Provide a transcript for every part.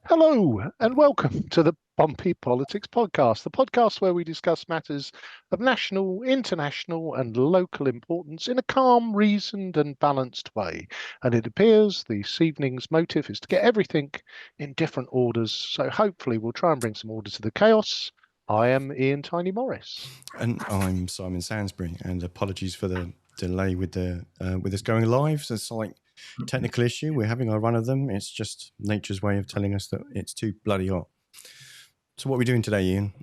Hello and welcome to the Bumpy Politics Podcast, the podcast where we discuss matters of national, international and local importance in a calm, reasoned and balanced way. And it appears this evening's motive is to get everything in different orders. So hopefully we'll try and bring some order to the chaos. I am Ian Tiny Morris. And I'm Simon Sainsbury, and apologies for the delay with us going live. So it's like technical issue. We're having our run of them. It's just nature's way of telling us that it's too bloody hot. So what are we doing today, Ian?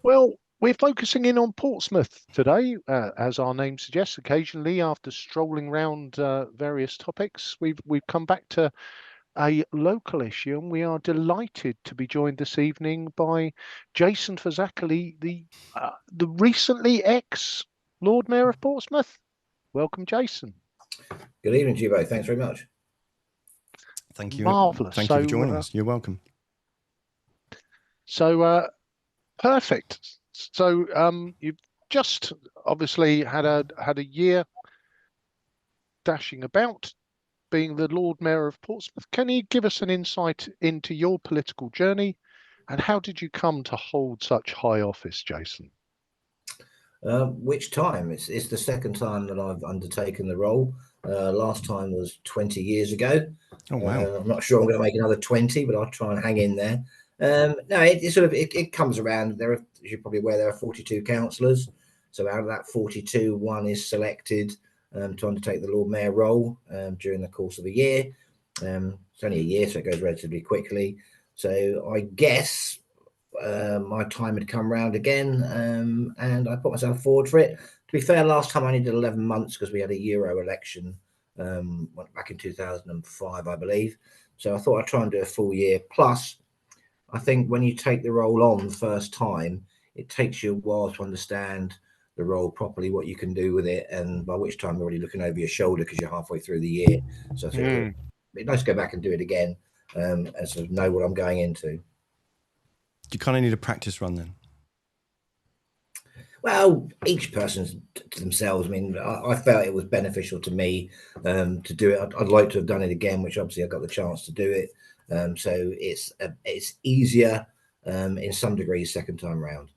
Well, we're focusing in on Portsmouth today, as our name suggests. Occasionally, after strolling round various topics, we've come back to a local issue, and we are delighted to be joined this evening by Jason Fazackerley, the recently ex-Lord Mayor of Portsmouth. Welcome, Jason. Good evening to you both. Thanks very much. Thank you. Marvellous. Thank you for joining us. You're welcome. So, perfect. So, you've just obviously had a year dashing about, being the Lord Mayor of Portsmouth. Can you give us an insight into your political journey and how did you come to hold such high office, Jason? Which time? It's the second time that I've undertaken the role. Last time was 20 years ago. Oh, wow. I'm not sure I'm going to make another 20, but I'll try and hang in there. No, it comes around. As you're probably aware, there are 42 councillors. So out of that 42, one is selected to undertake the Lord Mayor role during the course of a year. It's only a year, so it goes relatively quickly. So I guess my time had come round again, and I put myself forward for it. To be fair, last time I only did 11 months because we had a Euro election back in 2005, I believe. So I thought I'd try and do a full year. Plus, I think when you take the role on the first time, it takes you a while to understand the role properly, what you can do with it, and by which time you're already looking over your shoulder because you're halfway through the year. So I think it's nice to go back and do it again and sort of know what I'm going into. You kind of need a practice run then. Well, each person's to themselves. I mean, I felt it was beneficial to me to do it. I'd like to have done it again, which obviously I got the chance to do it. So it's easier in some degrees second time round.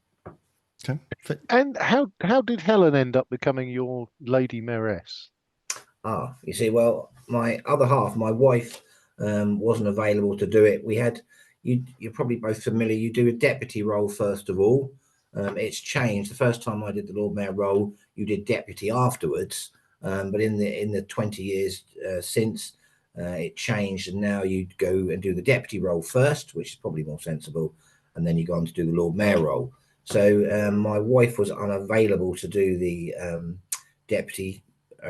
Okay. And how did Helen end up becoming your Lady Mayoress? You see, well, my other half, my wife, wasn't available to do it. We had, you're probably both familiar, you do a deputy role first of all. It's changed. The first time I did the Lord Mayor role, you did deputy afterwards. But in the 20 years since, it changed, and now you go and do the deputy role first, which is probably more sensible, and then you go on to do the Lord Mayor role. So my wife was unavailable to do the deputy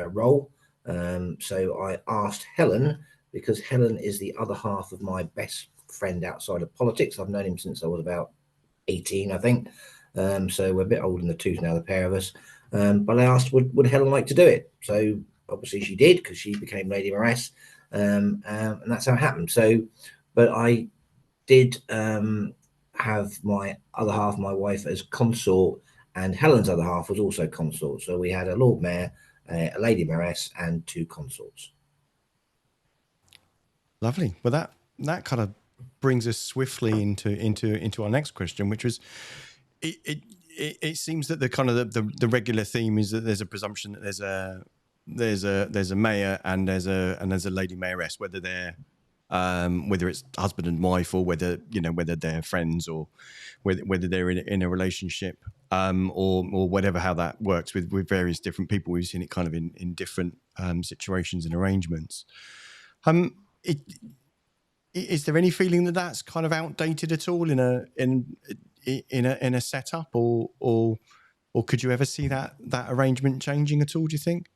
role. So I asked Helen, because Helen is the other half of my best friend outside of politics. I've known him since I was about 18, I think. So we're a bit old in the tooth now, the pair of us. But I asked, would Helen like to do it? So obviously she did, because she became Lady Mayoress. And that's how it happened. So, but I did have my other half, my wife, as consort, and Helen's other half was also consort. So we had a Lord Mayor, a Lady Mayoress, and two consorts. Lovely. Well, that kind of brings us swiftly into our next question, which was, it seems that the kind of the regular theme is that there's a presumption that there's a mayor and there's a Lady Mayoress, whether they're whether it's husband and wife, or whether they're friends, or whether they're in a relationship, or whatever, how that works with various different people. We've seen it kind of in different situations and arrangements. Is there any feeling that that's kind of outdated at all in a setup, or could you ever see that arrangement changing at all, do you think?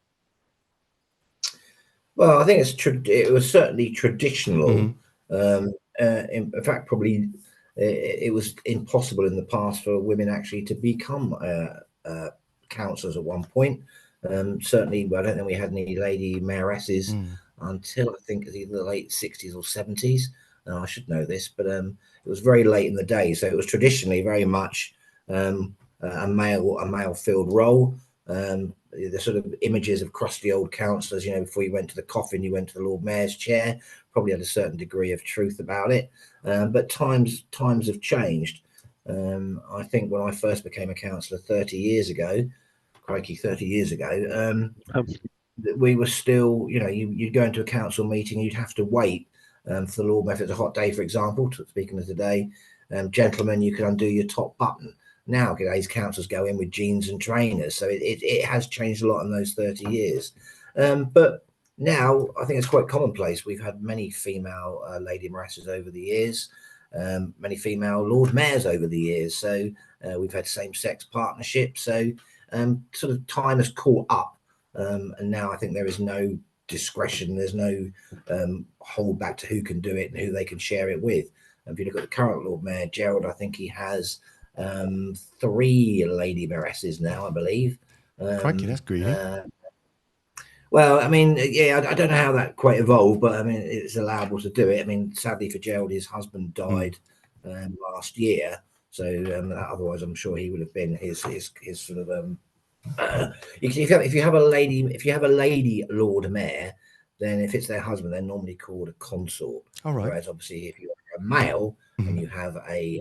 Well, I think it was certainly traditional. In fact, probably it was impossible in the past for women actually to become councillors at one point. Certainly, I don't think we had any Lady Mayoresses until I think either the late 60s or 70s. I should know this, but it was very late in the day. So it was traditionally very much a male-filled role. The sort of images of crusty old councillors, you know, before you went to the coffin, you went to the Lord Mayor's chair, probably had a certain degree of truth about it. But times have changed. I think when I first became a councillor 30 years ago, crikey, 30 years ago, we were still, you know, you'd go into a council meeting, you'd have to wait for the Lord Mayor. If it's a hot day, for example, speaking of today, gentlemen, you can undo your top button. Now, today's councils go in with jeans and trainers, so it has changed a lot in those 30 years. But now I think it's quite commonplace. We've had many female Lady Mayoresses over the years, many female Lord Mayors over the years. So we've had same-sex partnerships. So sort of time has caught up, and now I think there is no discretion. There's no hold back to who can do it and who they can share it with. And if you look at the current Lord Mayor, Gerald, I think he has 3 Lady Mayoresses now, I believe. Crikey, that's greedy. Well, I mean, yeah, I don't know how that quite evolved, but I mean, it's allowable to do it. I mean, sadly for Gerald, his husband died last year, so otherwise, I'm sure he would have been his sort of. If you have a lady Lord Mayor, then if it's their husband, they're normally called a consort. All right. Whereas obviously, if you're a male and you have a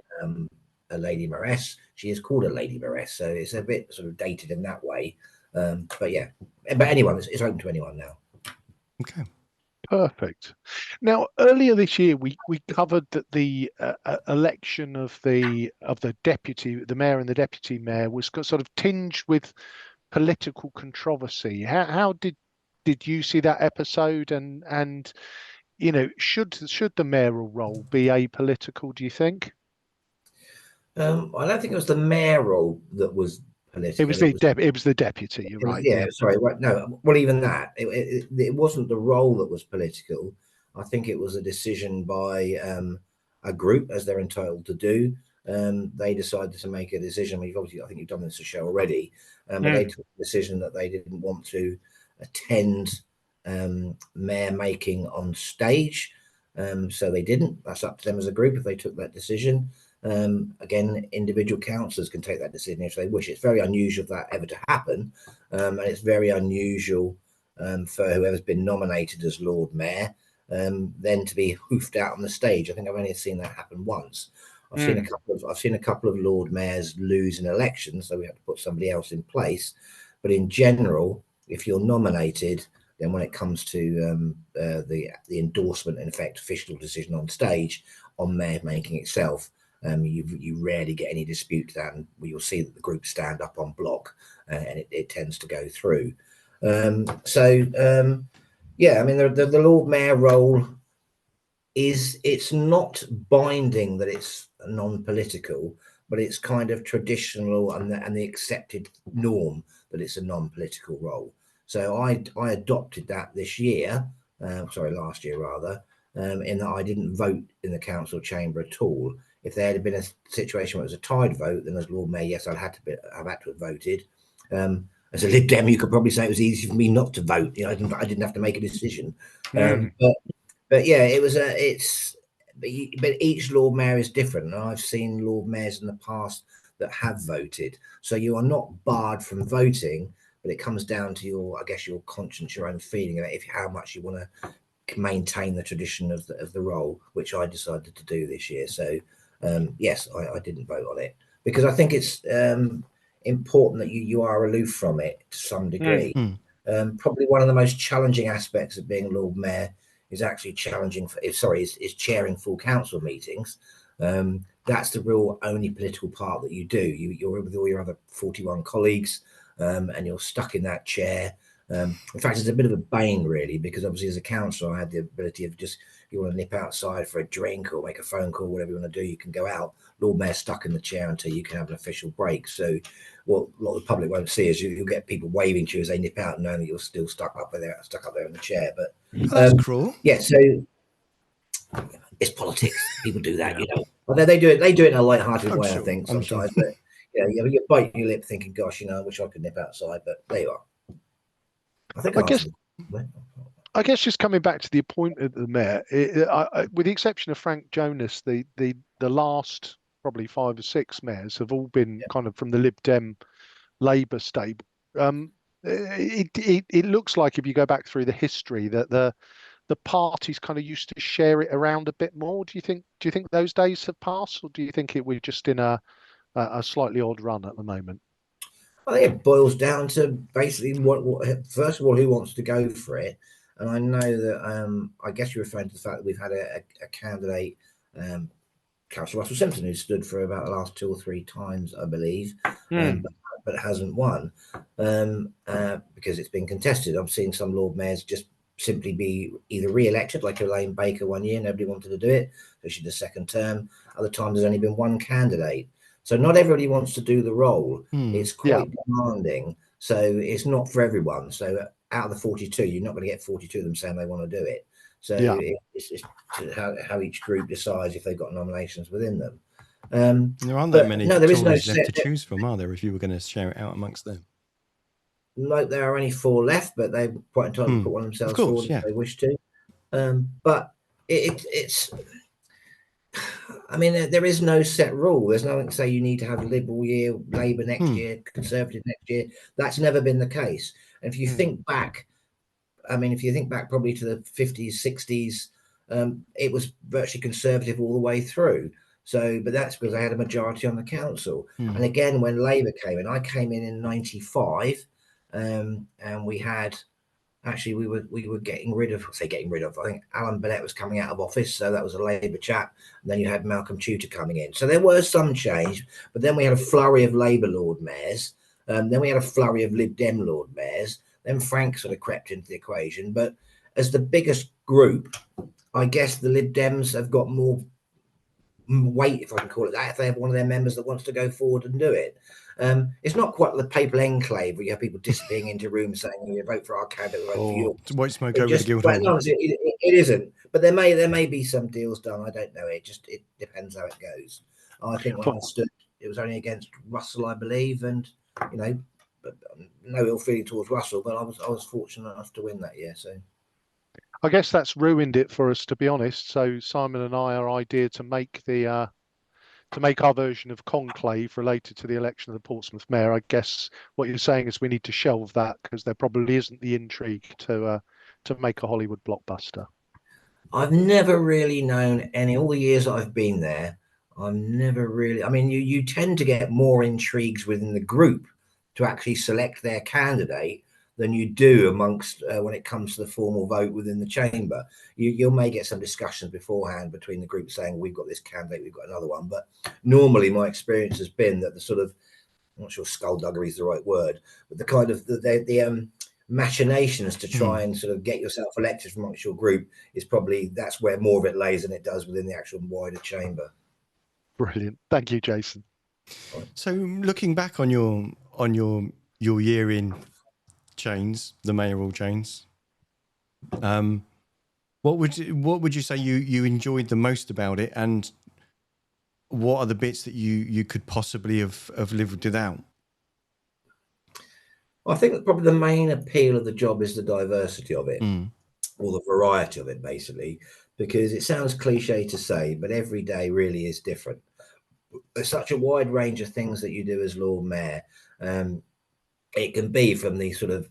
Lady Mayoress, she is called a Lady Mayoress. So it's a bit sort of dated in that way. But yeah, but anyone, it's open to anyone now. Okay. Perfect. Now, earlier this year, we covered that the election of the deputy, the mayor and the deputy mayor, was sort of tinged with political controversy. How did you see that episode? And you know, should the mayoral role be apolitical, do you think? I don't think it was the mayoral that was political. It was the deputy. You're right. Yeah, sorry. No, well, even that, it wasn't the role that was political. I think it was a decision by a group, as they're entitled to do. They decided to make a decision. We've obviously, I think you've done this show already, but they took the decision that they didn't want to attend mayor making on stage. So they didn't. That's up to them as a group if they took that decision. Again, individual councillors can take that decision if they wish. It's very unusual for that ever to happen, and it's very unusual for whoever's been nominated as Lord Mayor then to be hoofed out on the stage. I think I've only seen that happen once. I've seen a couple of Lord Mayors lose an election, so we have to put somebody else in place. But in general, if you're nominated, then when it comes to the endorsement, in effect, official decision on stage on mayor making itself, you rarely get any dispute to that, and you'll see that the groups stand up on block, and it tends to go through. Yeah, I mean, the Lord Mayor role it's not binding that it's non-political, but it's kind of traditional and the accepted norm that it's a non-political role. So I adopted that this year, last year rather, in that I didn't vote in the council chamber at all. If there had been a situation where it was a tied vote, then as Lord Mayor, yes, I've had to have voted. As a Lib Dem, you could probably say it was easy for me not to vote. You know, I didn't have to make a decision. But yeah, it was but each Lord Mayor is different, and I've seen Lord Mayors in the past that have voted. So you are not barred from voting, but it comes down to your conscience, your own feeling of how much you want to maintain the tradition of the role, which I decided to do this year. So yes, I didn't vote on it because I think it's important that you are aloof from it to some degree. Probably one of the most challenging aspects of being Lord Mayor is actually is chairing full council meetings. That's the real only political part that you do. You're with all your other 41 colleagues, and you're stuck in that chair. In fact, it's a bit of a bane, really, because obviously as a councillor, I had the ability of just, if you want to nip outside for a drink or make a phone call, whatever you want to do, you can go out. Lord Mayor stuck in the chair until you can have an official break. So what a lot of the public won't see is you'll get people waving to you as they nip out, knowing that you're still stuck up there in the chair. But that's cruel. Yeah, so it's politics. People do that, you know. Well, they do it in a light-hearted way, sure. I think sometimes. But yeah, you bite your lip, thinking, "Gosh, you know, I wish I could nip outside." But there you are. I guess just coming back to the appointment of the mayor, with the exception of Frank Jonas, the last probably 5 or 6 mayors have all been kind of from the Lib Dem Labour stable. It looks like, if you go back through the history, that the parties kind of used to share it around a bit more. Do you think those days have passed, or do you think we're just in a slightly odd run at the moment? I think it boils down to basically what first of all, who wants to go for it. And I know that I guess you're referring to the fact that we've had a candidate, Councillor Russell Simpson, who stood for about the last 2 or 3 times, I believe, Mm. but hasn't won because it's been contested. I've seen some Lord Mayors just simply be either re-elected, like Elaine Baker one year, nobody wanted to do it, so she did a second term. Other times there's only been one candidate. So not everybody wants to do the role. It's Yeah. quite demanding. So it's not for everyone. So out of the 42, you're not going to get 42 of them saying they want to do it. So Yeah. it's how each group decides if they've got nominations within them. There aren't that But many no, there is no Tories left set. to choose from, are there? If you were going to share it out amongst them, No, there are only 4 left, but they're quite entitled to put one of themselves course, forward if yeah. they wish to. But it's. I mean, there is no set rule. There's nothing to say you need to have Liberal year, Labour next year, Conservative next year. That's never been the case. And if you think back, I mean, if you think back probably to the 50s, 60s, it was virtually Conservative all the way through. So, but that's because they had a majority on the council. And again, when Labour came in, I came in '95, and we had actually we were getting rid of, I think Alan Bennett was coming out of office, so that was a Labour chap, and then you had Malcolm Tudor coming in, so there was some change. But then we had a flurry of Labour Lord Mayors, then we had a flurry of Lib Dem Lord Mayors, then Frank sort of crept into the equation. But as the biggest group, I guess the Lib Dems have got more weight, if I can call it that, if they have one of their members that wants to go forward and do it. It's not quite the papal enclave where you have people disappearing into rooms saying, "You vote for our candidate, vote for yours." White smoke It over the just, Guildhall. no, it isn't. But there may be some deals done. I don't know. It depends how it goes. I think when I stood, it was only against Russell, I believe, and you know, but no ill feeling towards Russell, but I was fortunate enough to win that year. So I guess that's ruined it for us, to be honest. So Simon and I are ideas to make to make our version of conclave related to the election of the Portsmouth mayor. I guess what you're saying is we need to shelve that because there probably isn't the intrigue to make a Hollywood blockbuster. I've never really known all the years that I've been there. I've never really. I mean, you tend to get more intrigues within the group to actually select their candidate than you do amongst when it comes to the formal vote within the chamber. You may get some discussions beforehand between the group saying we've got this candidate, we've got another one. But normally, my experience has been that the sort of, I'm not sure skullduggery is the right word, but the kind of the machinations to try and sort of get yourself elected from amongst your group is probably, that's where more of it lays than it does within the actual wider chamber. Brilliant. Thank you, Jason. So looking back on your year in chains, the mayoral chains, what would you say you enjoyed the most about it, and what are the bits that you could possibly have lived without? I think that probably the main appeal of the job is the diversity of it, or the variety of it, basically, because it sounds cliche to say, but every day really is different. There's such a wide range of things that you do as Lord Mayor. It can be from the sort of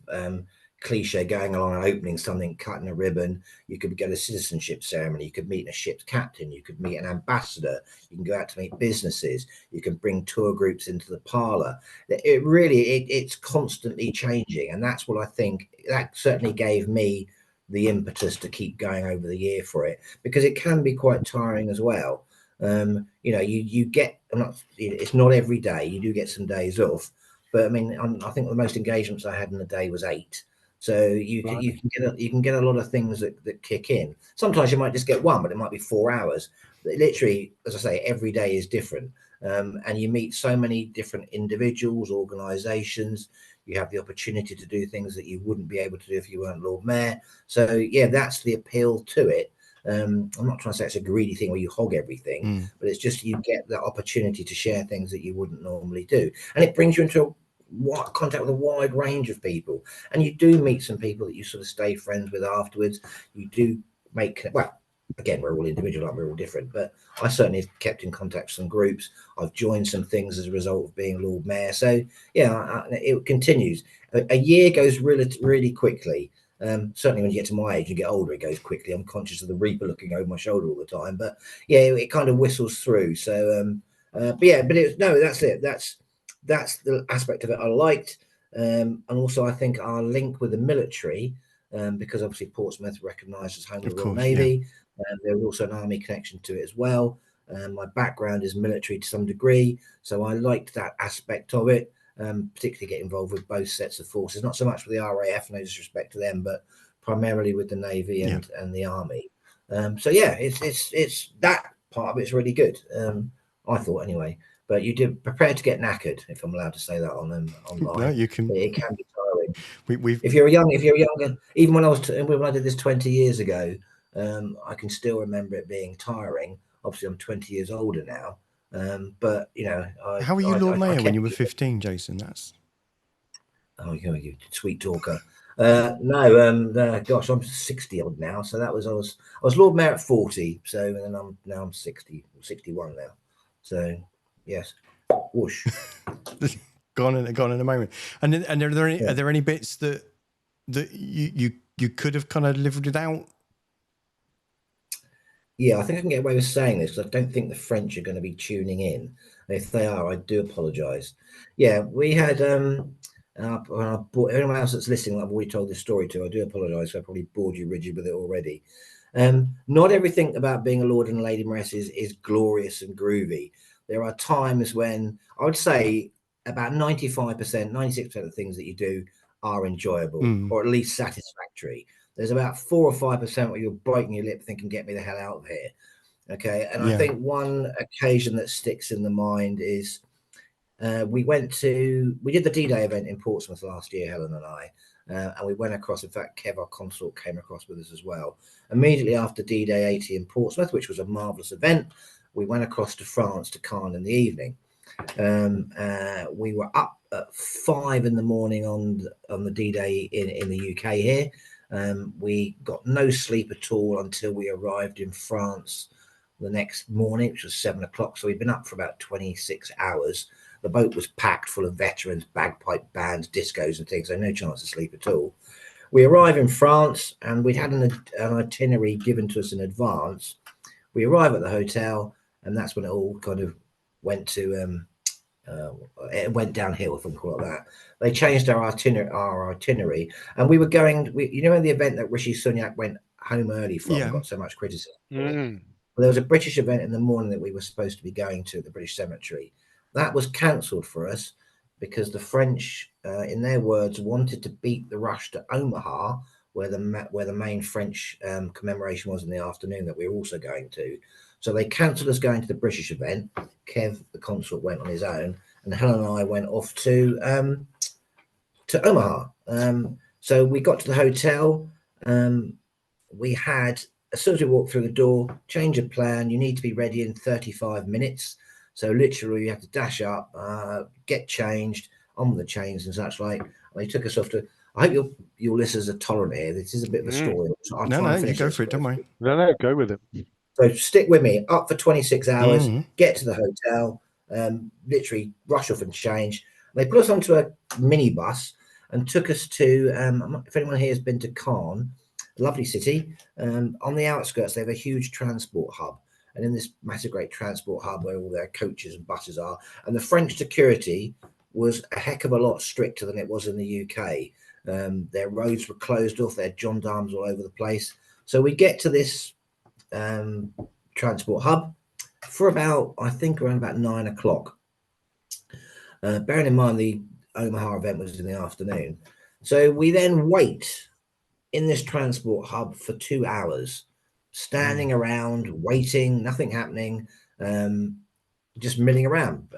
cliche going along and opening something, cutting a ribbon. You could get a citizenship ceremony. You could meet a ship's captain. You could meet an ambassador. You can go out to meet businesses. You can bring tour groups into the parlour. It really, it's constantly changing. And that's what I think, that certainly gave me the impetus to keep going over the year for it, because it can be quite tiring as well. You get, it's not every day. You do get some days off. But I mean, I think the most engagements I had in a day was 8. So you can get a lot of things that kick in. Sometimes you might just get one, but it might be 4 hours. Literally, as I say, every day is different, and you meet so many different individuals, organisations. You have the opportunity to do things that you wouldn't be able to do if you weren't Lord Mayor. So yeah, that's the appeal to it. I'm not trying to say it's a greedy thing where you hog everything, but it's just you get the opportunity to share things that you wouldn't normally do, and it brings you into contact with a wide range of people, and you do meet some people that you sort of stay friends with afterwards. You do make, well, again, we're all individual, we're all different, but I certainly have kept in contact with some groups. I've joined some things as a result of being Lord Mayor. So yeah, it continues. A year goes really quickly. Certainly when you get to my age, you get older, it goes quickly. I'm conscious of the Reaper looking over my shoulder all the time, but yeah, it kind of whistles through. So, but that's it. That's the aspect of it I liked. And also I think our link with the military, because obviously Portsmouth recognised as home of the Royal Navy. There's also an army connection to it as well. My background is military to some degree, so I liked that aspect of it. Particularly get involved with both sets of forces, not so much with the RAF, no disrespect to them, but primarily with the Navy and the Army. So yeah, it's that part of it's really good. I thought anyway. But you did prepare to get knackered, if I'm allowed to say that online. No, you can. It can be tiring. We've If you're younger, even when I did this 20 years ago, I can still remember it being tiring. Obviously, I'm 20 years older now. But you know, how were you Lord Mayor when you were 15, Jason? That's you sweet talker. No, gosh, I'm 60 odd now. So I was Lord Mayor at 40. So then I'm 60, 61 now. So yes, whoosh. gone in a moment. And are there any bits that you could have kind of lived without? Yeah, I think I can get away with saying this because I don't think the French are going to be tuning in. And if they are, I do apologise. Yeah, we had anyone else that's listening, I've already told this story to. I do apologise. I probably bored you rigid with it already. Not everything about being a Lord and a Lady Mayoress is glorious and groovy. There are times when I would say about 95%, 96% of the things that you do are enjoyable or at least satisfactory. There's about 4 or 5% where you're biting your lip thinking, get me the hell out of here. Okay. And I think one occasion that sticks in the mind is we did the D-Day event in Portsmouth last year, Helen and I, and we went across. In fact, Kev, our consort, came across with us as well. Immediately after D-Day 80 in Portsmouth, which was a marvellous event, we went across to France to Caen in the evening. We were up at 5 in the morning on the D-Day in the UK here. We got no sleep at all until we arrived in France the next morning, which was 7 o'clock. So we'd been up for about 26 hours. The boat was packed full of veterans, bagpipe bands, discos and things, so no chance of sleep at all. We arrive in France and we'd had an itinerary given to us in advance. We arrive at the hotel and that's when it all kind of went to it went downhill, if I can call it that. They changed our itinerary, and we were going. In the event that Rishi Sunak went home early from, got so much criticism. Well, there was a British event in the morning that we were supposed to be going to at the British Cemetery. That was cancelled for us because the French, in their words, wanted to beat the rush to Omaha, where the main French commemoration was in the afternoon that we were also going to. So they cancelled us going to the British event. Kev, the consort, went on his own, and Helen and I went off to Omaha. So we got to the hotel. We had, as soon as we walked through the door, change of plan. You need to be ready in 35 minutes. So literally, you have to dash up, get changed, on with the chains and such like. And they took us off to. I hope your listeners are tolerant here. This is a bit of a story. So you go for it. Don't worry. No, go with it. So stick with me. Up for 26 hours, get to the hotel, literally rush off and change. They put us onto a minibus and took us to, if anyone here has been to Caen, lovely city, on the outskirts, they have a huge transport hub. And in this massive, great transport hub where all their coaches and buses are, and the French security was a heck of a lot stricter than it was in the UK. Their roads were closed off, they had gendarmes all over the place. So we get to this transport hub for around about 9 o'clock. Bearing in mind the Omaha event was in the afternoon. So we then wait in this transport hub for 2 hours, standing around, waiting, nothing happening, just milling around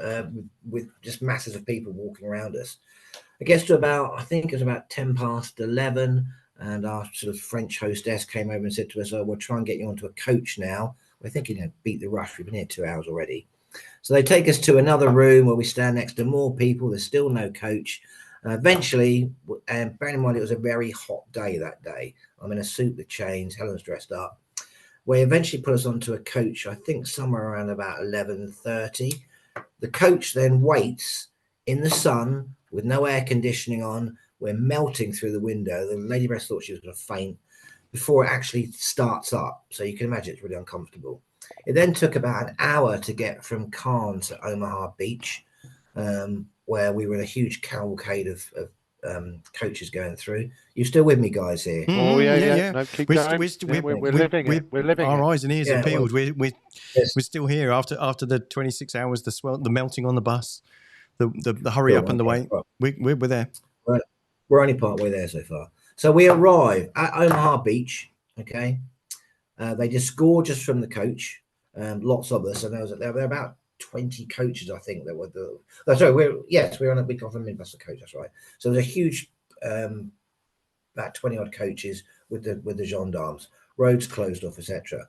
with just masses of people walking around us. It gets to about 10 past 11. And our sort of French hostess came over and said to us, "Oh, we'll try and get you onto a coach now." We're thinking, beat the rush. We've been here 2 hours already. So they take us to another room where we stand next to more people. There's still no coach. Eventually, and bearing in mind it was a very hot day that day, I'm in a suit with chains. Helen's dressed up. We eventually put us onto a coach, I think somewhere around about 11:30. The coach then waits in the sun with no air conditioning on. We're melting through the window. The Lady Mayoress thought she was going to faint before it actually starts up. So you can imagine it's really uncomfortable. It then took about an hour to get from Cairn to Omaha Beach, where we were in a huge cavalcade of coaches going through. You still with me, guys? Here? Oh yeah, Yeah, yeah. yeah. No, keep We're, going. We're living it. We're living our it. eyes and ears Yeah, are peeled. well, We're yes. still here after the 26 hours, the melting on the bus, the hurry up and the wait. Well, We're there. we're only part way there so far. So we arrive at Omaha Beach. Okay, they disgorge us from the coach. Lots of us, and there were about 20 coaches, I think, that were the. Oh, sorry, we're on a week off a minibus coach. That's right. So there's a huge, about 20 odd coaches with the gendarmes. Roads closed off, etc.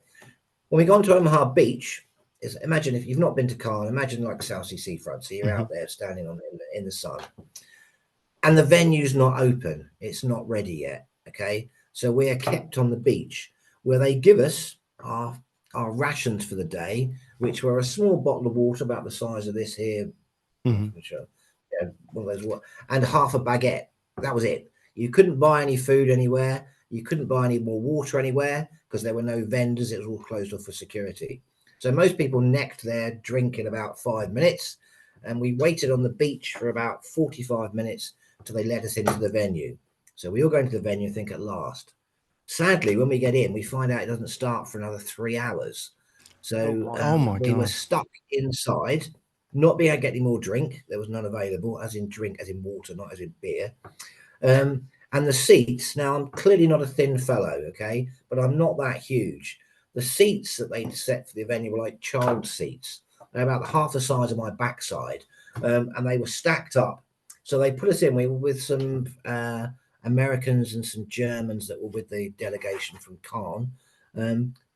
When we got to Omaha Beach, imagine if you've not been to Cairn, imagine like South Sea seafront. So you're out there standing in the sun, and the venue's not open. It's not ready yet. Okay, so we are kept on the beach where they give us our rations for the day, which were a small bottle of water about the size of this here, which are, one of those, and half a baguette. That was it. You couldn't buy any food anywhere. You couldn't buy any more water anywhere because there were no vendors. It was all closed off for security. So most people necked their drink in about 5 minutes, and we waited on the beach for about 45 minutes till they let us into the venue. So we all go into the venue and think at last. Sadly, when we get in, we find out it doesn't start for another 3 hours. So we were stuck inside, not being able to get any more drink. There was none available, as in drink, as in water, not as in beer. And the seats, now I'm clearly not a thin fellow, okay, but I'm not that huge. The seats that they set for the venue were like child seats. They're about half the size of my backside, and they were stacked up. So they put us in. We were with some Americans and some Germans that were with the delegation from Cairn.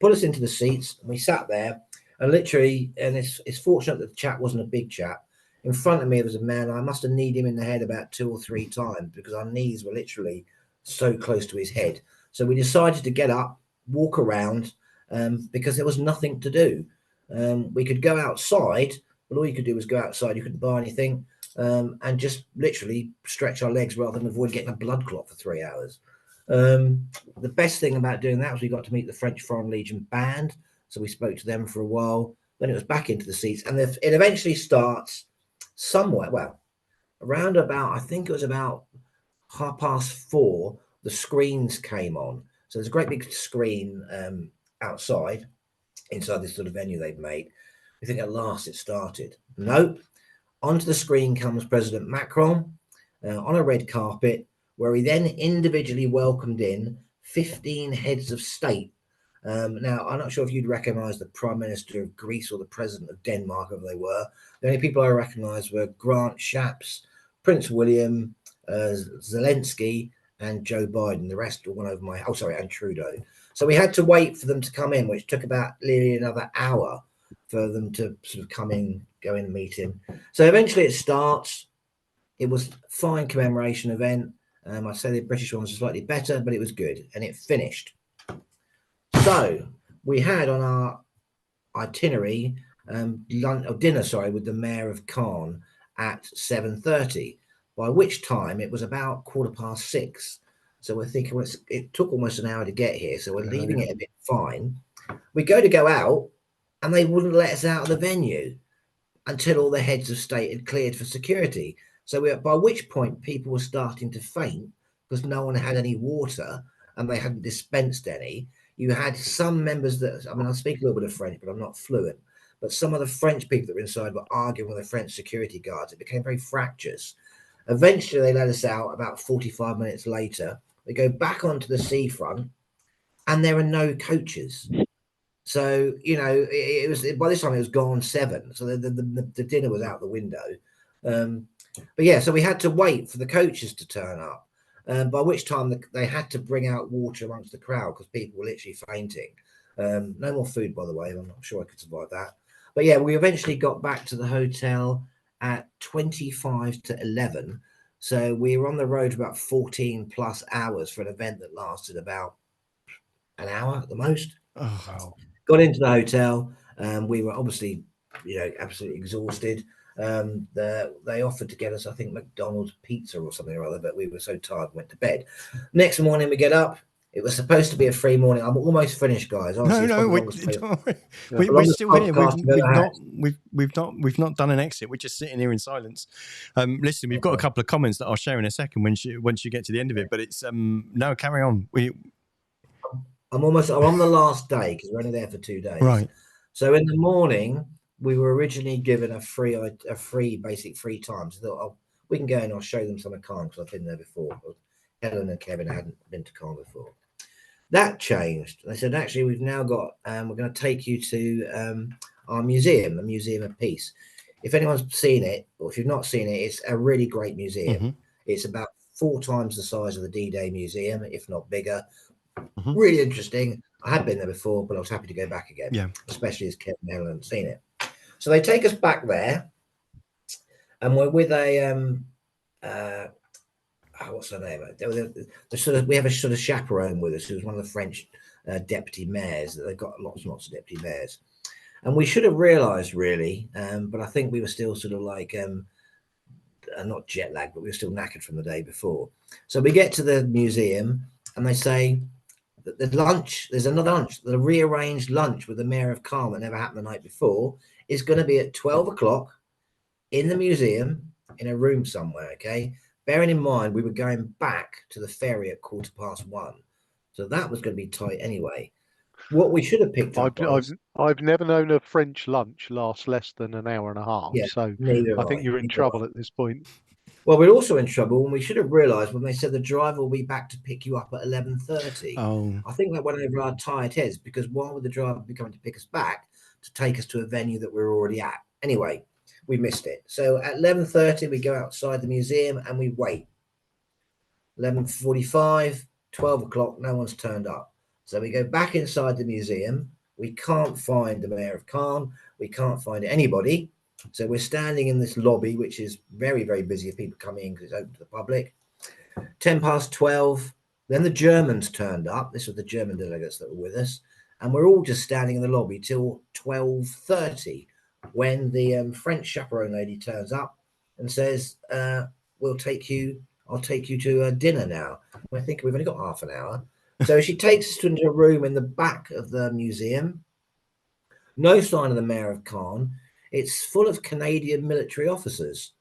Put us into the seats, and we sat there. And literally, and it's fortunate that the chap wasn't a big chap. In front of me was a man. I must have kneed him in the head about 2 or 3 times because our knees were literally so close to his head. So we decided to get up, walk around, because there was nothing to do. We could go outside, but all you could do was go outside. You couldn't buy anything, and just literally stretch our legs rather than avoid getting a blood clot for 3 hours. The best thing about doing that was we got to meet the French Foreign Legion band. So we spoke to them for a while. Then it was back into the seats, and it eventually starts somewhere. Well, around about, I think it was about 4:30. The screens came on. So there's a great big screen outside, inside this sort of venue they've made. We think at last it started. Nope. Onto the screen comes President Macron on a red carpet, where he then individually welcomed in 15 heads of state. Now, I'm not sure if you'd recognize the Prime Minister of Greece or the President of Denmark, whoever they were. The only people I recognized were Grant Shapps, Prince William, Zelensky, and Joe Biden. The rest all went over my... and Trudeau. So we had to wait for them to come in, which took about nearly another hour for them to sort of come in, go in and meet him. So eventually it starts. It was a fine commemoration event. I'd say the British one was slightly better, but it was good. And it finished. So we had on our itinerary dinner, with the Mayor of Cairn at 7:30, by which time it was about 6:15. So we're thinking, well, it took almost an hour to get here, so we're leaving it a bit fine. We go out, and they wouldn't let us out of the venue until all the heads of state had cleared for security. So by which point people were starting to faint because no one had any water and they hadn't dispensed any. You had some members that, I speak a little bit of French, but I'm not fluent. But some of the French people that were inside were arguing with the French security guards. It became very fractious. Eventually, they let us out about 45 minutes later. We go back onto the seafront, and there are no coaches. So, it was, by this time it was gone 7. So the dinner was out the window. But yeah, so we had to wait for the coaches to turn up. By which time they had to bring out water amongst the crowd because people were literally fainting. No more food, by the way. I'm not sure I could survive that. But yeah, we eventually got back to the hotel at 25 to 11. So we were on the road for about 14 plus hours for an event that lasted about an hour at the most. Oh, Wow. Got into the hotel. We were obviously, absolutely exhausted. They offered to get us, I think, McDonald's pizza or something or other, but we were so tired we went to bed. Next morning we get up. It was supposed to be a free morning. I'm almost finished, guys. Honestly, no, we're longest still here. podcast I've ever had. We've not done an exit. We're just sitting here in silence. Listen, we've got a couple of comments that I'll share in a second once you get to the end of it. But it's no, carry on. I'm on the last day because we're only there for 2 days. Right. So in the morning, we were originally given a free basic free time. So thought, we can go and I'll show them some of Caen because I've been there before. Helen and Kevin hadn't been to Caen before. That changed. They said, actually, we've now got, we're going to take you to our museum, the Museum of Peace. If anyone's seen it, or if you've not seen it, it's a really great museum. Mm-hmm. It's about 4 times the size of the D-Day Museum, if not bigger. Mm-hmm. Really interesting. I had been there before, but I was happy to go back again. Yeah. Especially as Kevin and Helen hadn't seen it. So they take us back there, and we're with a what's her name? We have a sort of chaperone with us, who's one of the French deputy mayors. They've got lots and lots of deputy mayors, and we should have realised really, but I think we were still sort of like not jet lagged, but we were still knackered from the day before. So we get to the museum, and they say that there's another lunch, the rearranged lunch with the Mayor of Caen that never happened the night before, is going to be at 12 o'clock in the museum in a room somewhere. Okay. Bearing in mind, we were going back to the ferry at 1:15. So that was going to be tight anyway. What we should have picked up was... I've never known a French lunch last less than an hour and a half. Yeah, so neither I have think you're in neither trouble have at this point. Well, we're also in trouble, and we should have realised when they said the driver will be back to pick you up at 11:30. Oh. I think that went over our tired heads, because why would the driver be coming to pick us back to take us to a venue that we're already at? Anyway, we missed it. So at 11:30, we go outside the museum and we wait. 11:45, 12 o'clock, no one's turned up. So we go back inside the museum. We can't find the Mayor of Caen. We can't find anybody. So we're standing in this lobby, which is very, very busy of people coming in because it's open to the public. 12:10, then the Germans turned up. This was the German delegates that were with us. And we're all just standing in the lobby till 12:30, when the French chaperone lady turns up and says, I'll take you to dinner now. I think we've only got half an hour. So she takes us into a room in the back of the museum. No sign of the Mayor of Caen. It's full of Canadian military officers.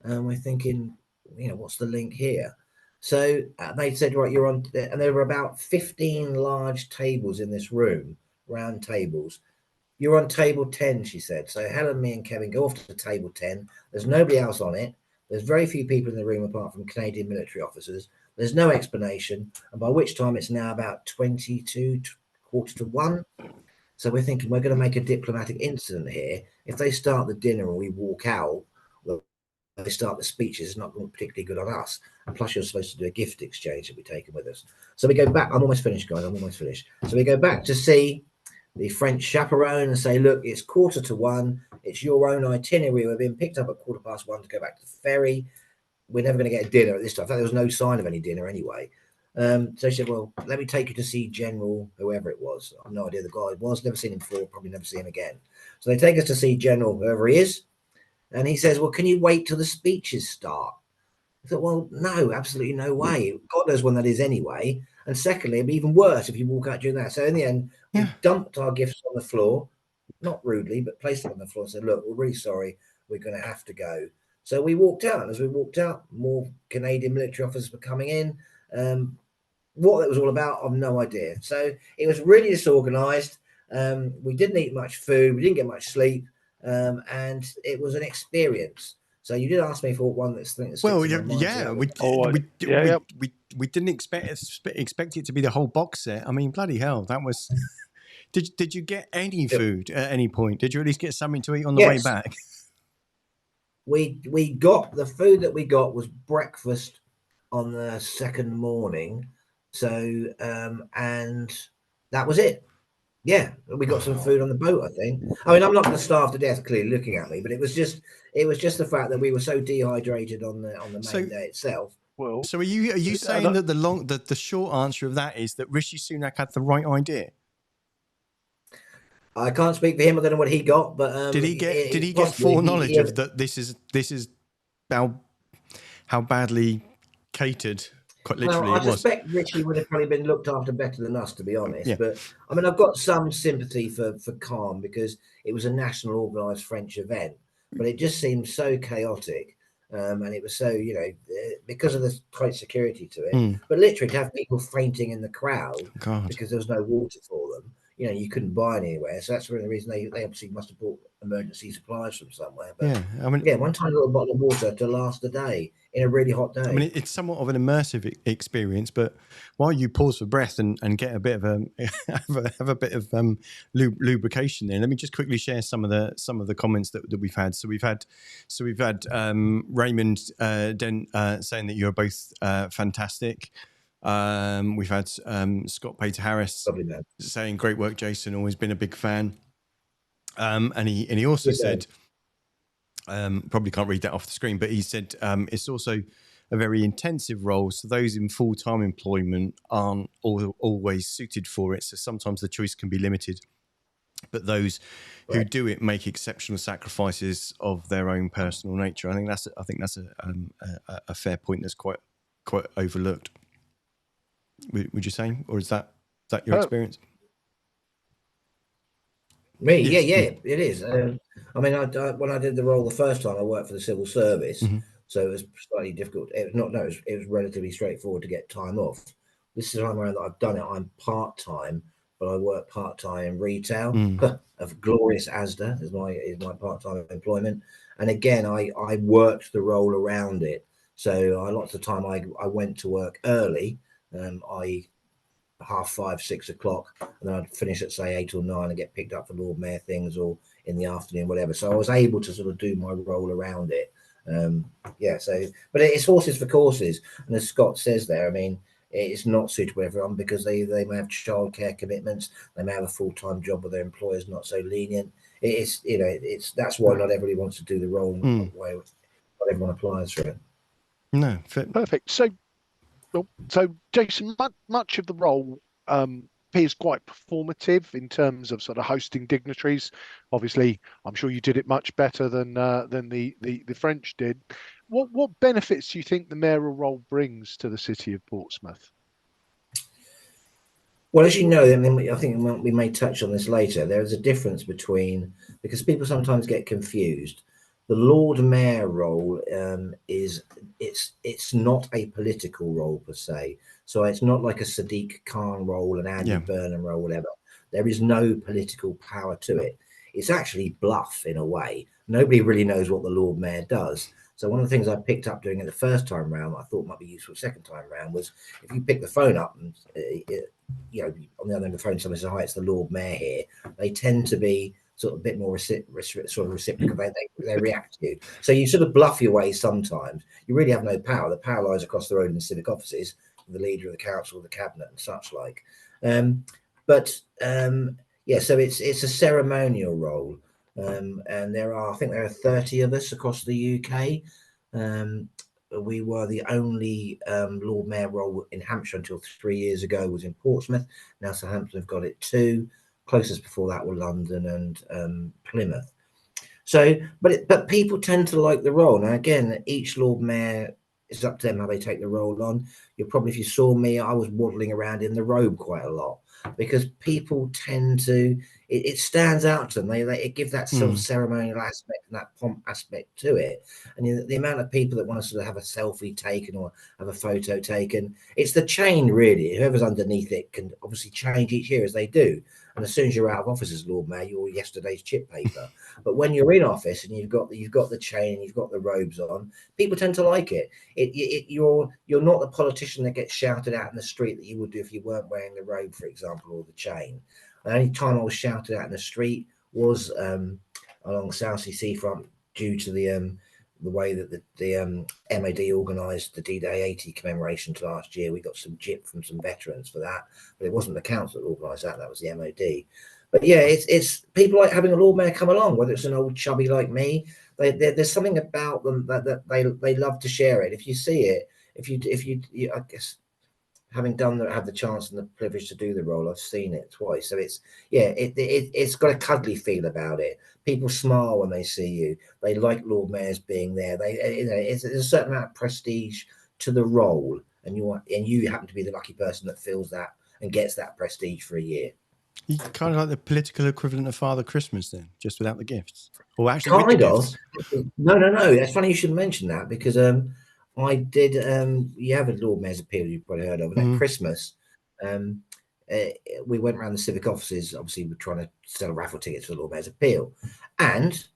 And we're thinking, what's the link here? So they said, right, you're on, and there were about 15 large tables in this room, round tables. You're on table 10, she said. So Helen, me and Kevin go off to table 10. There's nobody else on it. There's very few people in the room apart from Canadian military officers. There's no explanation. And by which time it's now about 22, 1:15. So we're thinking we're going to make a diplomatic incident here. If they start the dinner and we walk out, well, they start the speeches, it's not particularly good on us. And plus, you're supposed to do a gift exchange that we're taking with us. So we go back. I'm almost finished, guys. I'm almost finished. So we go back to see the French chaperone and say, look, it's 12:45. It's your own itinerary. We're being picked up at 1:15 to go back to the ferry. We're never going to get a dinner at this time. In fact, there was no sign of any dinner anyway. So she said, well, let me take you to see General, whoever it was. I have no idea the guy was. Never seen him before. Probably never see him again. So they take us to see General, whoever he is. And he says, well, can you wait till the speeches start? I thought, well, no, absolutely no way. God knows when that is anyway. And secondly, it'd be even worse if you walk out during that. So in the end, we dumped our gifts on the floor, not rudely, but placed them on the floor and said, look, we're really sorry. We're going to have to go. So we walked out. And as we walked out, more Canadian military officers were coming in. What that was all about, I've no idea. So it was really disorganized. We didn't eat much food. We didn't get much sleep. And it was an experience. So you did ask me for one that's well, yeah, we didn't expect it to be the whole box set. I mean, bloody hell, that was. Did you get any food at any point? Did you at least get something to eat on the way back? We got the food that we got was breakfast on the second morning. So and that was it. Yeah, we got some food on the boat, I think. I mean, I'm not going to starve to death, clearly looking at me, but it was just the fact that we were so dehydrated on the main day itself. Well, so are you saying that the short answer of that is that Rishi Sunak had the right idea? I can't speak for him. I don't know what he got, but did he get possibly foreknowledge of that? This is how badly catered, quite literally, Well, I it was. suspect Richie would have probably been looked after better than us, to be honest. Yeah. But I mean, I've got some sympathy for Calm because it was a national organised French event, but it just seemed so chaotic, and it was so because of the tight security to it. But literally, to have people fainting in the crowd because there was no water for them, you couldn't buy anywhere. So that's really the reason they obviously must have bought emergency supplies from somewhere. But yeah, I mean, one tiny little bottle of water to last a day in a really hot day. I mean, it's somewhat of an immersive experience, but while you pause for breath and get a bit of have a bit of lubrication there, let me just quickly share some of the comments that we've had. So we've had Raymond Dent saying that you're both fantastic. We've had Scott Pater Harris saying great work, Jason. Always been a big fan. And he also said. Probably can't read that off the screen, but he said it's also a very intensive role. So those in full-time employment aren't always suited for it. So sometimes the choice can be limited. But those who do it make exceptional sacrifices of their own personal nature. I think that's a fair point that's quite overlooked. Would you say, or is that your experience? Me, yes. It is. I mean, when I did the role the first time, I worked for the civil service, so it was slightly difficult. It was relatively straightforward to get time off. This is the time around that I've done it. I'm part-time, but I work part-time in retail. Of glorious Asda is my part-time employment, and again, I worked the role around it. So lots of the time I went to work early. I 5:30, 6 o'clock, and then I'd finish at say 8 or 9 and get picked up for Lord Mayor things or in the afternoon, whatever. So I was able to sort of do my role around it. But it's horses for courses, and as Scott says there, I mean, it's not suitable for everyone because they may have childcare commitments, they may have a full-time job where their employer's not so lenient. It's that's why not everybody wants to do the role in the way not everyone applies for it. No, perfect. So, Jason, much of the role appears quite performative in terms of sort of hosting dignitaries. Obviously, I'm sure you did it much better than the French did. What benefits do you think the mayoral role brings to the city of Portsmouth? Well, as you know, I mean, I think we may touch on this later. There is a difference between, because people sometimes get confused. The Lord Mayor role it's not a political role per se. So it's not like a Sadiq Khan role, an Andy Burnham role, whatever. There is no political power to it. It's actually bluff in a way. Nobody really knows what the Lord Mayor does. So one of the things I picked up doing it the first time round, I thought might be useful second time round, was if you pick the phone up and on the other end of the phone, someone says, "Hi, it's the Lord Mayor here." They tend to be sort of a bit more reciprocal. They react to you. So you sort of bluff your way sometimes. You really have no power. The power lies across the road in the civic offices, the leader of the council, the cabinet, and such like. So it's a ceremonial role, and I think there are 30 of us across the UK. We were the only Lord Mayor role in Hampshire until 3 years ago was in Portsmouth. Now Southampton have got it too. Closest before that were London and Plymouth. So, but people tend to like the role. Now, again, each Lord Mayor, it's up to them how they take the role on. If you saw me, I was waddling around in the robe quite a lot because people tend to, it stands out to them. They give that sort of ceremonial aspect and that pomp aspect to it. And the amount of people that want to sort of have a selfie taken or have a photo taken, it's the chain really. Whoever's underneath it can obviously change each year as they do. And as soon as you're out of office as Lord Mayor, you're yesterday's chip paper. But when you're in office and you've got the chain, you've got the robes on, people tend to like it. You're not the politician that gets shouted at in the street that you would do if you weren't wearing the robe, for example, or the chain. The only time I was shouted at in the street was along Southsea seafront due to the way that the MOD organised the D-Day 80 commemorations last year. We got some jip from some veterans for that, but it wasn't the council that organised that. That was the MOD. But yeah, it's people like having a Lord Mayor come along, whether it's an old chubby like me. There's something about them that they love to share it. If you see it, I guess having had the chance and the privilege to do the role, I've seen it twice. So it's got a cuddly feel about it. People smile when they see you. They like Lord Mayors being there. There's a certain amount of prestige to the role, and you happen to be the lucky person that feels that and gets that prestige for a year. You kind of like the political equivalent of Father Christmas, then, just without the gifts, or actually Kind with the of. gifts. No. That's funny you should mention that, because I did. You have a Lord Mayor's Appeal you've probably heard of, and at Christmas, um, we went around the civic offices. Obviously, we're trying to sell raffle tickets for the Lord Mayor's Appeal, and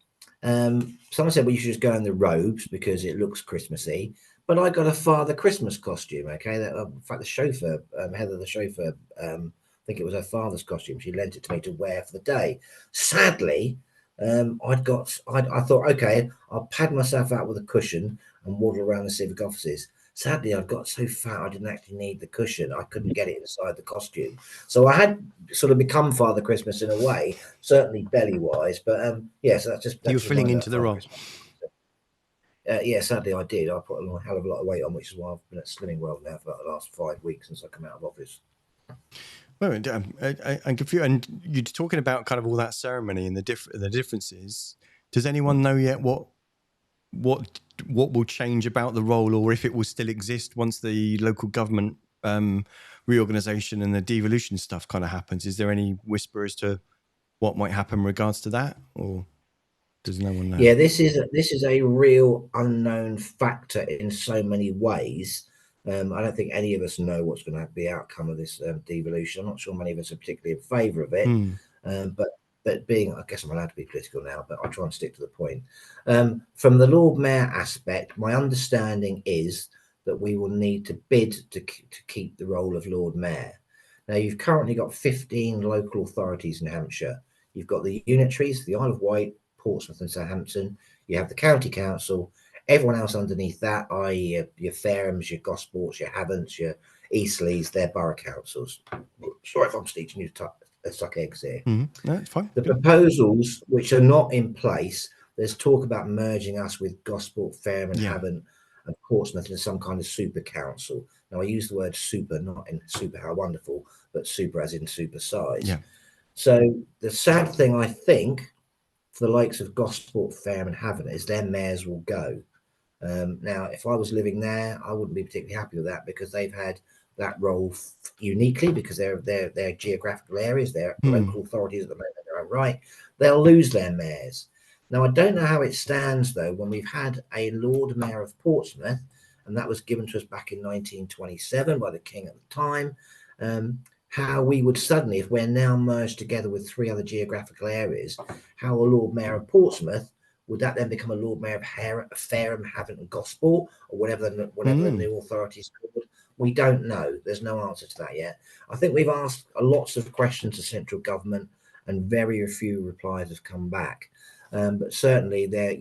someone said, "Well, you should just go in the robes because it looks Christmassy." But I got a Father Christmas costume. Okay, in fact, the chauffeur, Heather, the chauffeur, I think it was her father's costume. She lent it to me to wear for the day. Sadly, I thought, okay, I'll pad myself out with a cushion and waddle around the civic offices. Sadly, I got so fat I didn't actually need the cushion. I couldn't get it inside the costume. So I had sort of become Father Christmas in a way, certainly belly wise. But so that's just You were filling into the role. Sadly I did. I put a hell of a lot of weight on, which is why I've been at Slimming World now for the last 5 weeks since I come out of office. Well, I'm confused. And you're talking about kind of all that ceremony and the differences. Does anyone know yet what will change about the role, or if it will still exist once the local government reorganisation and the devolution stuff kind of happens? Is there any whisper as to what might happen in regards to that, or does no one know? Yeah, this is a real unknown factor in so many ways. I don't think any of us know what's going to be the outcome of this devolution. I'm not sure many of us are particularly in favour of it, but being, I guess I'm allowed to be political now, but I'll try and stick to the point. From the Lord Mayor aspect, my understanding is that we will need to bid to keep the role of Lord Mayor. Now, you've currently got 15 local authorities in Hampshire. You've got the unitaries, the Isle of Wight, Portsmouth and Southampton. You have the county council. Everyone else underneath that, i.e. your Farehams, your Gosports, your Havants, your Eastleys, they're borough councils. Sorry if I'm teaching you to suck eggs here. No, it's fine. The proposals which are not in place, there's talk about merging us with Gosport, Fareham and Havant and Portsmouth in some kind of super council. Now, I use the word super, not in super how wonderful, but super as in super size. Yeah. So the sad thing, I think, for the likes of Gosport, Fareham and Havant is their mayors will go. Now, if I was living there, I wouldn't be particularly happy with that, because they've had that role uniquely, because they're geographical areas, they're local authorities at the moment, they're right. They'll lose their mayors. Now, I don't know how it stands, though, when we've had a Lord Mayor of Portsmouth, and that was given to us back in 1927 by the King at the time, how we would suddenly, if we're now merged together with 3 other geographical areas, how a Lord Mayor of Portsmouth, would that then become a Lord Mayor of Fareham, Havant and Gosport, or whatever the new authorities called? We don't know. There's no answer to that yet. I think we've asked lots of questions to central government, and very few replies have come back. But certainly there,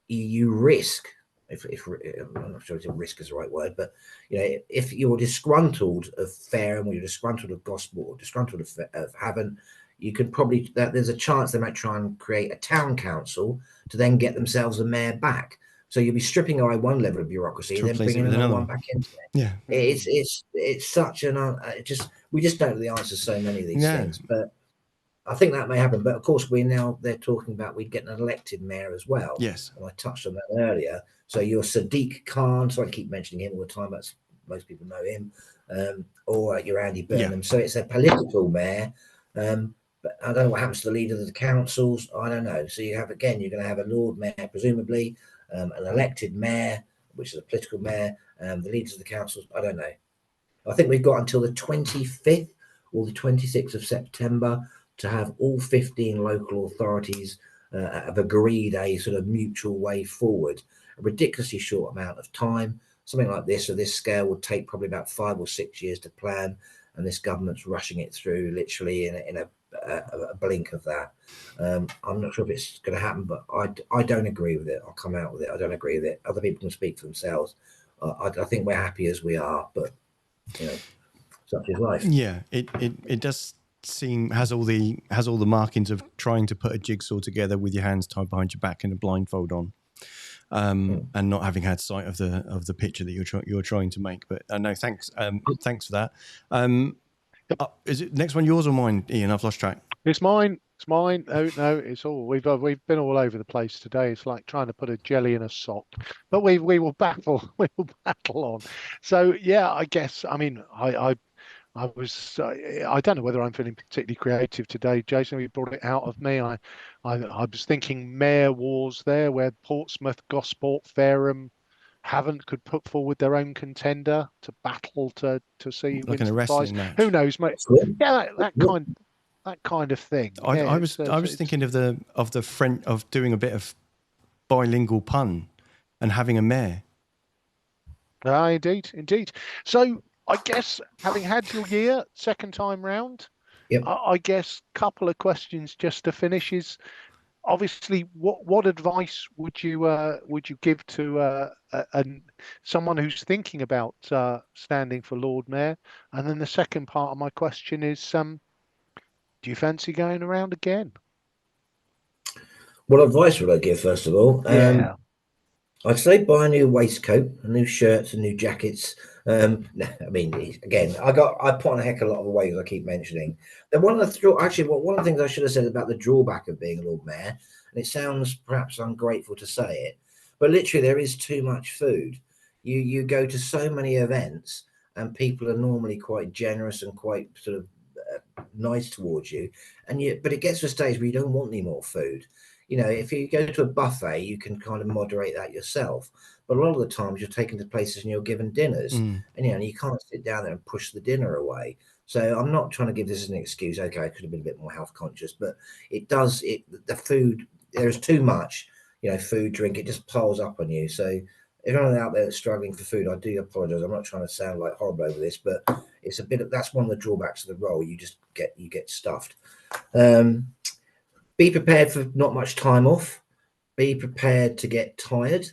you risk, if I'm not sure if risk is the right word, but if you're disgruntled of Fareham, or you're disgruntled of Gosport, or disgruntled of Havant, you could probably, there's a chance they might try and create a town council to then get themselves a mayor back. So you'll be stripping away one level of bureaucracy, and then bringing another one back into it. Yeah, it's such an we just don't know the answers to so many of these things. But I think that may happen. But of course, they're talking about we'd get an elected mayor as well. Yes, and I touched on that earlier. So your Sadiq Khan, so I keep mentioning him all the time. That's, most people know him, or your Andy Burnham. So it's a political mayor. But I don't know what happens to the leaders of the councils. I don't know. So you're going to have a Lord Mayor, presumably, an elected mayor, which is a political mayor, the leaders of the councils. I don't know. I think we've got until the 25th or the 26th of September to have all 15 local authorities have agreed a sort of mutual way forward. A ridiculously short amount of time. Something like this, of this scale, would take probably about 5 or 6 years to plan, and this government's rushing it through literally in a blink of that. I'm not sure if it's going to happen, but I don't agree with it. I'll come out with it. I don't agree with it. Other people can speak for themselves. I think we're happy as we are, but such is life. Yeah, it does seem has all the markings of trying to put a jigsaw together with your hands tied behind your back and a blindfold on. and not having had sight of the picture that you're trying to make. But no, thanks for that. Is it next one yours or mine, Ian? I've lost track. It's mine. It's mine. No, it's all. We've been all over the place today. It's like trying to put a jelly in a sock, but we will battle. We will battle on. So yeah, I guess. I mean, I was. I don't know whether I'm feeling particularly creative today, Jason. You brought it out of me. I was thinking mayor wars there, where Portsmouth, Gosport, Fareham could put forward their own contender to battle to see who Like wins in a the prize. wrestling match. Who knows, mate? Yeah, that kind of thing. I was thinking of the French, of doing a bit of bilingual pun and having a mare. Indeed. So I guess having had your year second time round, Yep. I guess couple of questions just to finish is obviously what advice would you give to someone who's thinking about standing for Lord Mayor? And then the second part of my question is do you fancy going around again? What advice would I give, first of all? Yeah. I'd say buy a new waistcoat, a new shirts, and new jackets. No, I mean, again, I put on a heck of a lot of weight, as I keep mentioning. Then one of the things I should have said about the drawback of being Lord Mayor, and it sounds perhaps ungrateful to say it, but literally there is too much food. You go to so many events, and people are normally quite generous and quite sort of nice towards you, but it gets to a stage where you don't want any more food. If you go to a buffet, you can kind of moderate that yourself. But a lot of the times you're taken to places and you're given dinners, and you can't sit down there and push the dinner away. So I'm not trying to give this as an excuse. Okay, I could have been a bit more health conscious, but the food, there's too much, food, drink, it just piles up on you. So if anyone out there that's struggling for food, I do apologize. I'm not trying to sound like horrible over this, but it's that's one of the drawbacks of the role. You get stuffed. Be prepared for not much time off. Be prepared to get tired.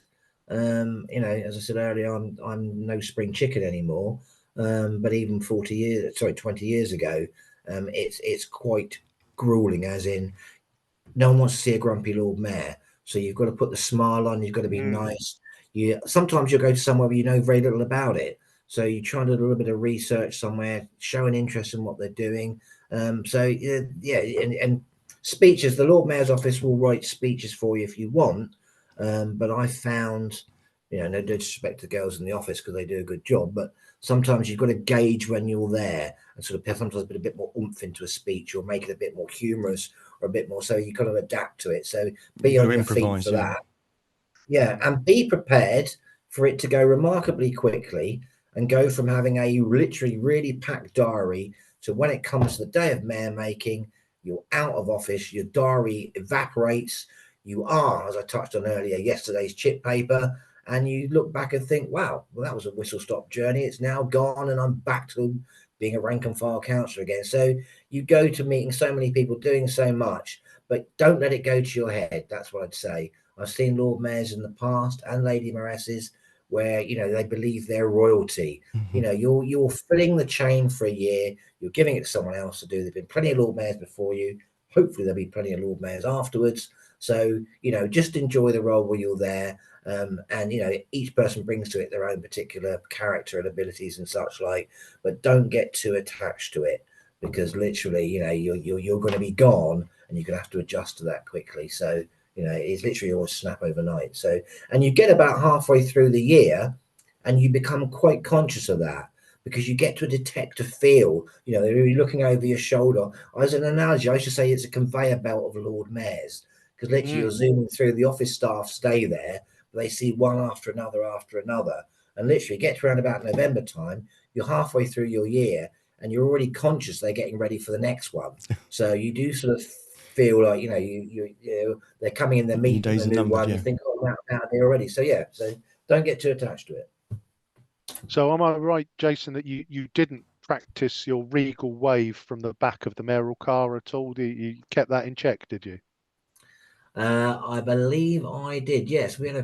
As I said earlier, I'm no spring chicken anymore. But even 20 years ago, it's quite grueling. As in, no one wants to see a grumpy Lord Mayor. So you've got to put the smile on. You've got to be nice. Sometimes you'll go to somewhere where you know very little about it. So you try to do a little bit of research somewhere, show an interest in what they're doing. And speeches, the Lord Mayor's office will write speeches for you if you want, but I found, no disrespect to the girls in the office because they do a good job, but sometimes you've got to gauge when you're there and sort of sometimes put a bit more oomph into a speech or make it a bit more humorous or a bit more, so you kind of adapt to it. So be on your feet for that. Yeah, and be prepared for it to go remarkably quickly and go from having a literally really packed diary to when it comes to the day of mayor making, you're out of office, your diary evaporates, you are, as I touched on earlier, yesterday's chip paper, and you look back and think, wow, well, that was a whistle-stop journey. It's now gone, and I'm back to being a rank-and-file councillor again. So you go to meeting so many people, doing so much, but don't let it go to your head. That's what I'd say. I've seen Lord Mayors in the past and Lady Mayoresses where, they believe they're royalty. You're filling the chain for a year. You're giving it to someone else to do. There've been plenty of Lord Mayors before you. Hopefully there'll be plenty of Lord Mayors afterwards. So, just enjoy the role while you're there. And each person brings to it their own particular character and abilities and such like, but don't get too attached to it because literally, you're going to be gone and you're going to have to adjust to that quickly. So, it's literally all snap overnight. So, and you get about halfway through the year and you become quite conscious of that because you get to detect a feel, they're looking over your shoulder. As an analogy, I should say it's a conveyor belt of Lord Mayors because literally you're zooming through, the office staff stay there, but they see one after another. And literally gets around about November time, you're halfway through your year and you're already conscious they're getting ready for the next one. So you do sort of feel like they're coming in, they're meeting the new one. You think, oh, I'm out there already. So yeah, so don't get too attached to it. So am I right, Jason, that you didn't practice your regal wave from the back of the mayoral car at all? You kept that in check, did you? I believe I did. Yes, I had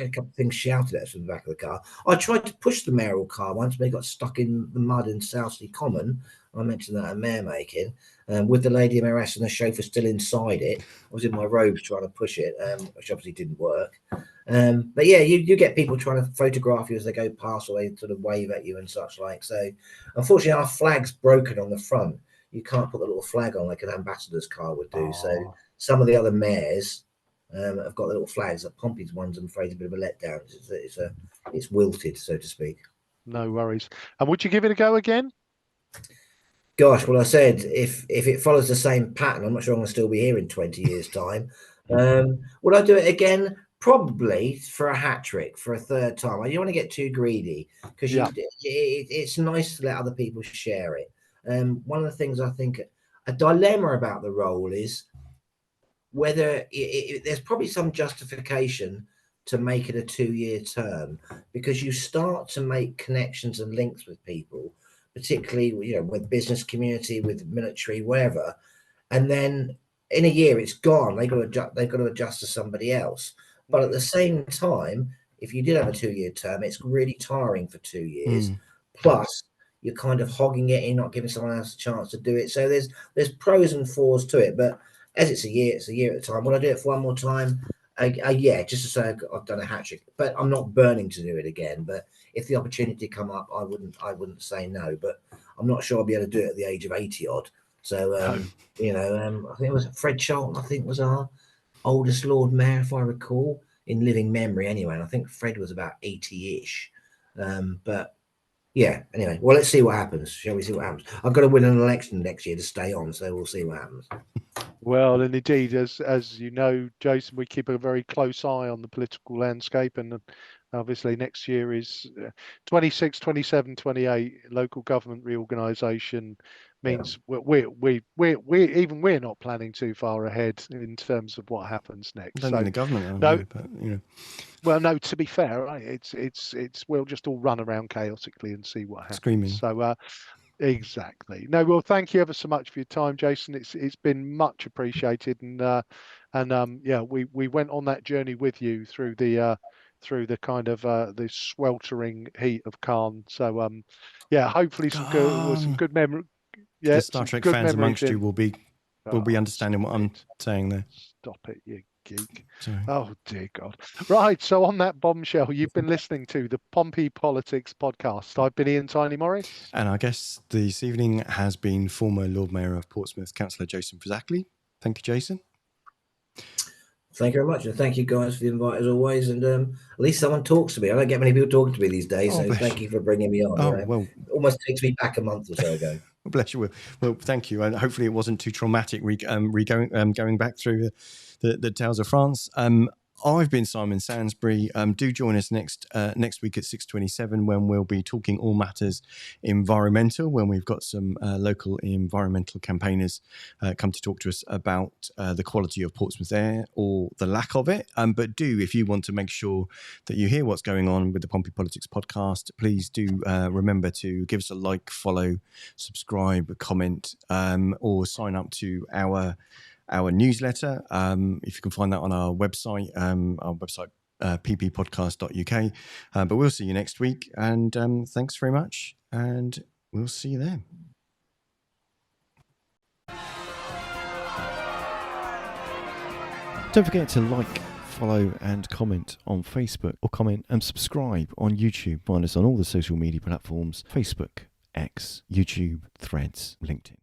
a couple of things shouted at us from the back of the car. I tried to push the mayoral car once, but they got stuck in the mud in Southsea Common. I mentioned that at mayor making, with the Lady Mayoress and the chauffeur still inside it. I was in my robes trying to push it, which obviously didn't work. But yeah, you get people trying to photograph you as they go past, or they sort of wave at you and such like. So unfortunately, our flag's broken on the front. You can't put the little flag on like an ambassador's car would do. So Oh, some of the other mayors have got the little flags. That Pompey's one's, I'm afraid, a bit of a letdown. It's wilted, so to speak. no worries. And would you give it a go again? Gosh, well, I said if it follows the same pattern, I'm not sure I'm going to still be here in 20 years' time. Would I do it again? Probably for a hat trick, for a third time. You don't want to get too greedy, because Yeah. it's nice to let other people share it. One of the things I think a dilemma about the role is whether there's probably some justification to make it a 2-year term, because you start to make connections and links with people, particularly with business community, with military, wherever, and then in a year it's gone. They've got to adjust to somebody else. But at the same time, if you did have a 2-year term, it's really tiring for 2 years. Plus, you're kind of hogging it, you're not giving someone else a chance to do it. So there's pros and cons to it. But as it's a year at a time. Would I do it for one more time? Yeah, just to say I've done a hat trick, but I'm not burning to do it again. But if the opportunity come up, I wouldn't say no. But I'm not sure I'll be able to do it at the age of 80 odd. So I think it was Fred Charlton. I think was our oldest Lord Mayor, if I recall, in living memory anyway. And I think Fred was about 80-ish. But yeah, anyway, well, let's see what happens. Shall we see what happens? I've got to win an election next year to stay on, so we'll see what happens. Well, and indeed, as you know, Jason, we keep a very close eye on the political landscape, and obviously next year is 26, 27, 28 local government reorganisation means we're not planning too far ahead in terms of what happens I next. don't So think the government are, no, no, but well, no, to be fair, right, it's we'll just all run around chaotically and see what happens. screaming. So exactly. No, well, thank you ever so much for your time, Jason. It's been much appreciated, and yeah, we went on that journey with you through the kind of the sweltering heat of Cannes. So yeah, hopefully some good memory. Yeah, The Star some Trek good fans memories amongst you in. will be understanding what I'm saying there. Stop it, you geek. Sorry. Oh, dear God. Right. So, on that bombshell, you've been listening to the Pompey Politics podcast. I've been Ian Tiny Morris. And our guest this evening has been former Lord Mayor of Portsmouth, Cllr Jason Fazackerley. Thank you, Jason. Thank you very much, and thank you guys for the invite as always. And at least someone talks to me. I don't get many people talking to me these days, so thank you for bringing me on. Oh, well, it almost takes me back a month or so ago. Bless you. Well, thank you, and hopefully it wasn't too traumatic going back through the tales of France. I've been Simon Sansbury. Do join us next week at 6:27 when we'll be talking all matters environmental, when we've got some local environmental campaigners come to talk to us about the quality of Portsmouth air or the lack of it. But if you want to make sure that you hear what's going on with the Pompey Politics podcast, please do remember to give us a like, follow, subscribe, comment, or sign up to our newsletter. If you can find that on our website, pppodcast.uk. But we'll see you next week, and thanks very much, and we'll see you then. Don't forget to like, follow and comment on Facebook, or comment and subscribe on YouTube. Find us on all the social media platforms: Facebook, X, YouTube, Threads, LinkedIn.